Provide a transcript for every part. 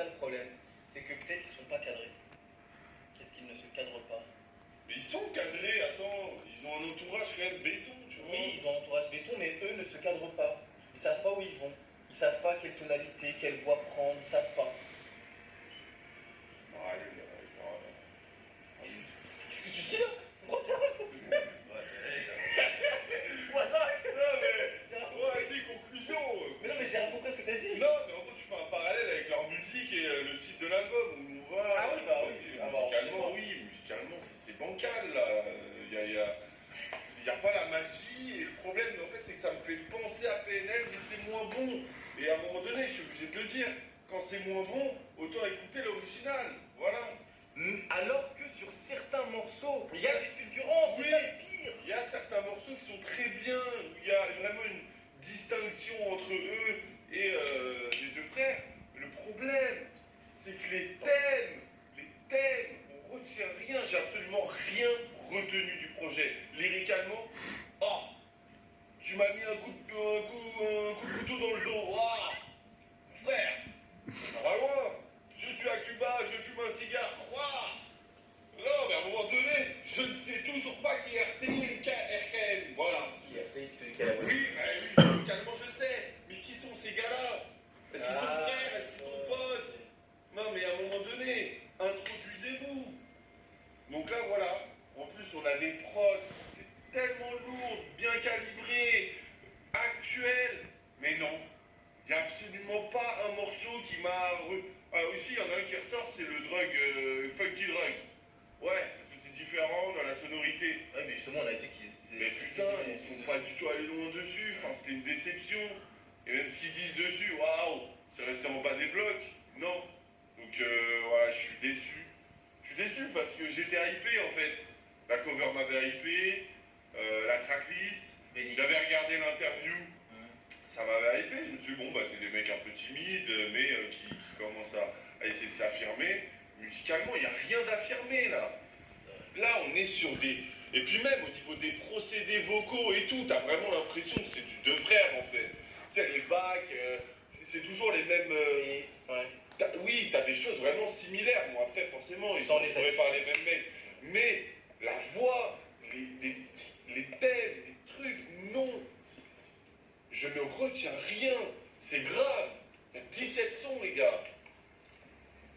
ça le problème. C'est que peut-être ils sont pas cadrés. Peut-être qu'ils ne se cadrent pas. Mais ils sont cadrés, attends, ils ont un entourage quand même béton, tu vois. Oui, ils ont un entourage béton, mais eux ne se cadrent pas. Ils savent pas où ils vont. Ils savent pas quelle tonalité, quelle voix prendre, ils savent pas. Ah, allez, Qu'est-ce que tu dis là? Moi ça Moi ça non mais, vas-y, conclusion. Mais non mais j'ai rien compris ce que t'as dit. Non, mais en gros, tu fais un parallèle avec leur musique et le titre de l'album où on va. Ah oui, bah oui. Musicalement, oui, musicalement, c'est bancal là. Il n'y a pas la magie. Et le problème, en fait, c'est que ça me fait penser à PNL, mais c'est moins bon. Et à un moment donné, je suis obligé de le dire. Quand c'est moins bon, autant écouter l'original. Voilà. Alors que sur certains morceaux, il y a des fulgurances, Oui. c'est ça le pire. Il y a certains morceaux qui sont très bien, où il y a vraiment une distinction entre eux et les deux frères. Mais le problème, c'est que les thèmes, on retient rien, j'ai absolument rien retenu du projet. Lyricalement, oh, tu m'as mis un coup de couteau dans le dos, oh, frère, ça va loin. Je suis à Cuba, je fume un cigare, oh. Non, mais à un moment donné, je ne sais toujours pas qui est RTI et RKM. Voilà. Si, RTI, c'est celui qui a la voix. Oui, localement je sais. Mais qui sont ces gars-là? Est-ce qu'ils sont frères? Est-ce qu'ils sont potes? Non, mais à un moment donné, introduisez-vous. Donc là, voilà. En plus, on a des prods tellement lourdes, bien calibrées, actuelles. Mais non, il n'y a absolument pas un morceau qui m'a... Ah oui, si, il y en a un qui ressort, c'est le Funky Drugs. Ouais, parce que c'est différent dans la sonorité. Ouais, mais justement, on a dit qu'ils... Mais putain, ils sont pas du tout allés loin dessus. Enfin, c'était une déception. Et même ce qu'ils disent dessus, waouh, c'est resté en bas des blocs. Non. Donc voilà, je suis déçu. Je suis déçu parce que j'étais hypé en fait. La cover m'avait hypé, la tracklist. J'avais regardé l'interview. Ça m'avait hypé. Je me suis dit, bon, bah, c'est des mecs un peu timides, mais qui commencent à essayer de s'affirmer. Musicalement, il n'y a rien d'affirmé là. Là, on est sur des... Et puis même au niveau des procédés vocaux et tout, t'as vraiment l'impression que c'est du deux frères en fait. Tu sais, les bacs, c'est toujours les mêmes... Ouais. Oui, t'as des choses vraiment similaires. Bon, après, forcément, ils Sans ne les pourraient pas les mêmes mecs. Mais la voix, les thèmes, les trucs, non. Je ne retiens rien. C'est grave. Il y a 17 sons, les gars.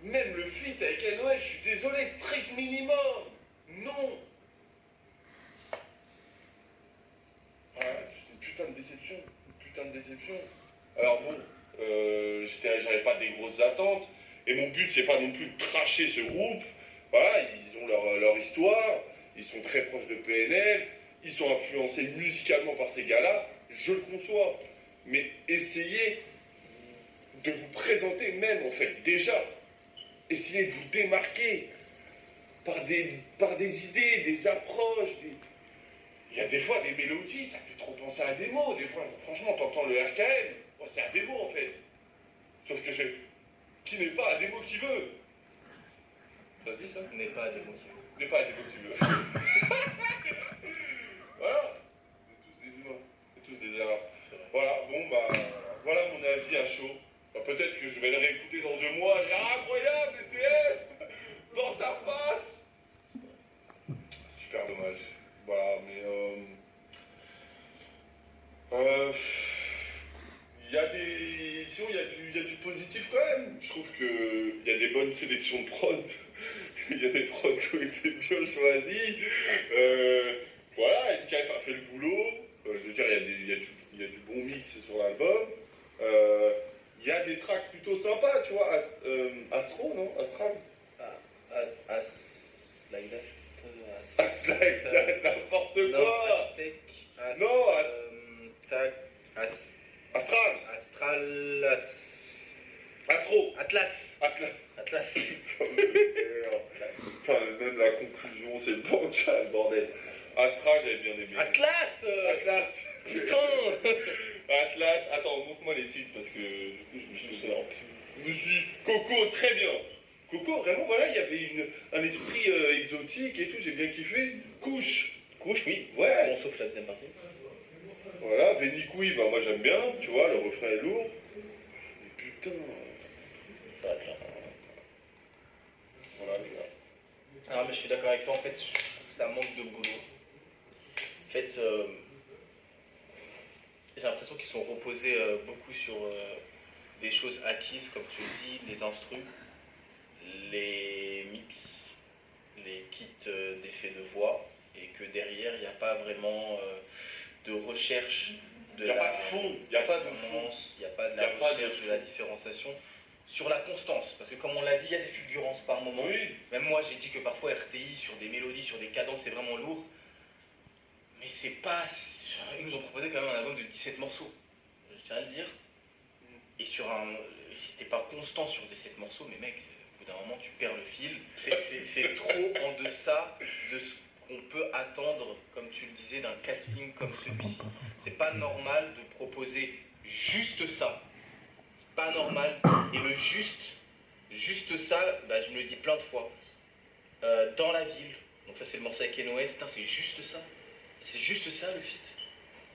Même le feat avec NOS, je suis désolé, strict minimum. Non. Ouais, c'est une putain de déception. Une putain de déception. Alors bon, j'avais pas des grosses attentes. Et mon but, c'est pas non plus de cracher ce groupe. Voilà, ils ont leur histoire. Ils sont très proches de PNL. Ils sont influencés musicalement par ces gars-là. Je le conçois. Mais essayez de vous présenter même, en fait, déjà. Essayez de vous démarquer par des idées, des approches. Il y a des fois des mélodies, ça fait trop penser à des mots. Des fois, franchement, t'entends le RKM, oh, c'est un démo en fait. Sauf que c'est... Qui n'est pas un démo qui veut. Ça se dit ça? N'est pas des mots qui veulent. N'est pas un démo qui veut. Voilà. On est tous des humains. On est tous des erreurs. Voilà, bon bah... Voilà mon avis à chaud. Bah, peut-être que je vais le réécouter dans 2 mois. Et dire, ah, incroyable, ETF dans ta face. Super dommage. Voilà, mais il y a des... Sinon, il y a du positif quand même. Je trouve qu'il y a des bonnes sélections de prod. Il y a des prods qui ont été bien choisis. Voilà, NKF a fait le boulot. Je veux dire, il y a du bon mix sur l'album. Il y a des tracks plutôt sympas, tu vois. Astro, non? Astral? N'importe quoi. Aztec, Non, Astral. Astral, Astro. Atlas. Atlas. Putain, même la conclusion, c'est bancal, bordel. Astral, j'avais bien aimé. Atlas. Putain. Atlas. Attends, montre-moi les titres parce que du coup, je me souviens. Coco, très bien. Coco, vraiment, voilà, il y avait un esprit exotique et tout, j'ai bien kiffé. Couche, oui, ouais. Bon, sauf la deuxième partie. Voilà, Vénicoui, bah moi j'aime bien, tu vois, le refrain est lourd. Mais putain. Ça va être là. mais je suis d'accord avec toi, en fait, je trouve que ça manque de boulot. En fait, j'ai l'impression qu'ils sont reposés beaucoup sur des choses acquises, comme tu le dis, les instrus, les mix, les kits d'effets de voix, et que derrière, il n'y a pas vraiment de recherche de Il n'y a pas de fond, il n'y a pas de fond. il n'y a pas de la recherche de la différenciation sur la constance. Parce que comme on l'a dit, il y a des fulgurances par moment. Oui. Même moi, j'ai dit que parfois RTI, sur des mélodies, sur des cadences, c'est vraiment lourd. Mais c'est pas... Ils nous ont proposé quand même un album de 17 morceaux. Je tiens à le dire. Et sur un... Si t'es pas constant sur 17 morceaux, mais mec, au bout d'un moment, tu perds le fil. C'est trop en deçà de ce qu'on peut attendre, comme tu le disais, d'un casting comme celui-ci. C'est pas normal de proposer juste ça. C'est pas normal. Et le juste ça, bah, je me le dis plein de fois. Dans la ville, donc ça c'est le morceau avec NOS, c'est juste ça. C'est juste ça le feat.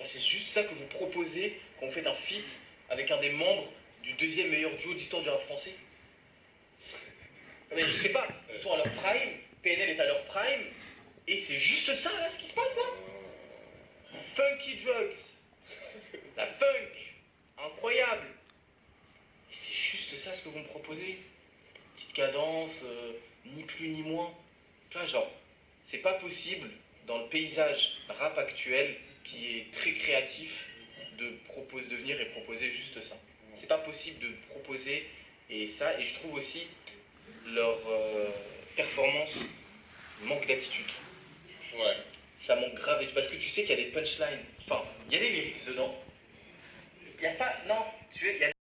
C'est juste ça que vous proposez quand vous faites un feat avec un des membres du deuxième meilleur duo d'histoire du rap français. Mais je sais pas, ils sont à leur prime, PNL est à leur prime, et c'est juste ça là ce qui se passe là. Funky drugs, la funk, incroyable. Et c'est juste ça ce que vous me proposez. Petite cadence, ni plus ni moins. Tu vois, genre, c'est pas possible dans le paysage rap actuel qui est très créatif de venir et proposer juste ça. C'est pas possible de proposer et ça, et je trouve aussi leur performance manque d'attitude. Ouais. Ça manque grave, parce que tu sais qu'il y a des punchlines, enfin, il y a des lyrics dedans. Il n'y a pas, non, tu sais, il y a